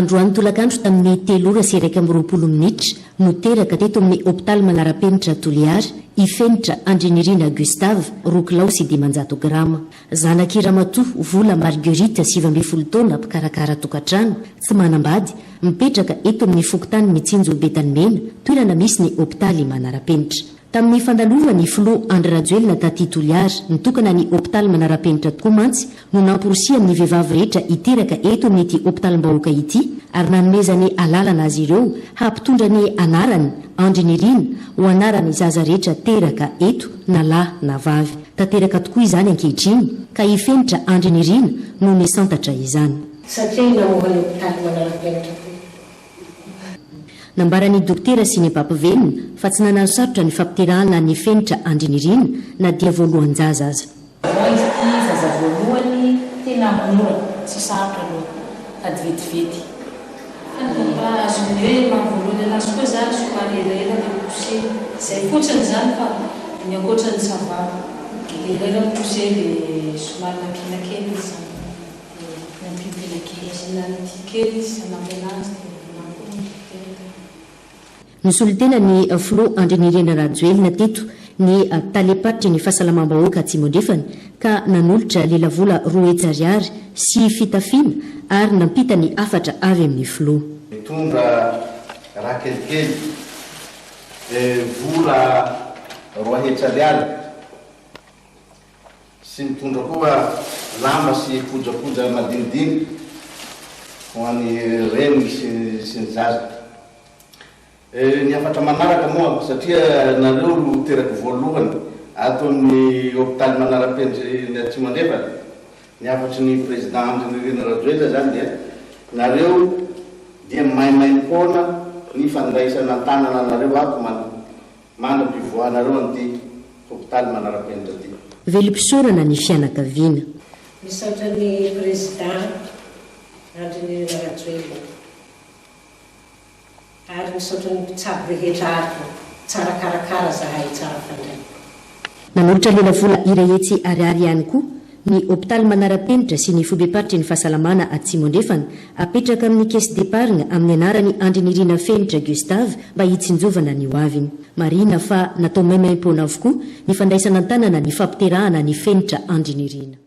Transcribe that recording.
androany tolakandro tamin'ny 3:20 no teraka teto amin'ny hôpitaly manara-penitra Toliary ifenitra Andrinirina Gustave 2 grama. Zanak'i Ramatoa Vola Marguerite 7 taona mpikarakara tokatrano tsy manambady mipetraka eto amin'ny fokontany Mitsinjo Betanimena toerana misy ny hôpitaly manara-penitra. Tamin'ny fandalovany Flo Andry Rajoelina taty Toliary nitokana ny hôpitaly manara-penitra tokoa mantsy no nampirosian'ny vehivavy rehetra iteraka eto amin'ity hôpitalim-bahoaka ity ary nanomezany alalana azy ireo hampitondra ny anarany Andrinirina ho anarany zaza rehetra teraka eto na lahy na vavy. Tateraka tokoa izany ankehitriny ka ifenitra Andrinirina no nisantatra izany. Satria namovany hôpitaly manara-penitra. Nambarany dokotera sy ny mpapivelona fa tsy nanano sarotra ny fampiterahana ny fenitra Andrinirina na dia voalohan-jaza aza. Ity zaza voalohany tena manora tsy sarotra aloha sady vetivety. Fa azony hoe mahavoalohany anazy koa zany somary elaela ny poussé. Izay fotsiny zany fa ny ankoatra ny savava. Elaela ny poussé dia somary nampinakely izy zany. Nampinakely izy nantikely izy nampenazy. Nisolitena ny Flo Andrinirina Rajoelina teto ny talepatry ny fahasalamam-bahoaka Atsimondrefana ka nanolotra lelavola 2 hetsy sy fitafiana ary nampita ny afatra avy amin'ny Flo. Mitondra raha kelikely vola 2 hetsy sy mitondra koa lamba sy kojakoja madinidiny ho an'ny reny sy ny zaza. Ny afatra manaraka moa satria nareo teraka voalohany ato amin'ny hôpitaly manara-penitra ny Atsimondrefana ny afatry ny président Andrinirina Rajoelina zany dia nareo dia maimay foana ny fandraisana tanana nareo ato manam-pivoahanareo an'ity hôpitaly manara-penitra ity. Velim-pisorana ny fianakaviana. Misaotra ny président Andrinirina Rajoelina. Ary misaotra ny mpitsabo rehetra ary tsara karakara zahay tsara fandray. Nanolotra lelavola irehetsy ariary ihany koa ny hôpitaly manara-penitra sy ny fobeparitry ny fahasalamana Atsimondrefana apetraka amin'ny caisse d'épargne amin'ny anarany Andrinirina Fenitra Gustave mba hitsinjovana ny hoaviny. Marina fa natao maimaim-poana avokoa ny fandraisana tanana ny fampiterahana ny Fenitra Andrinirina.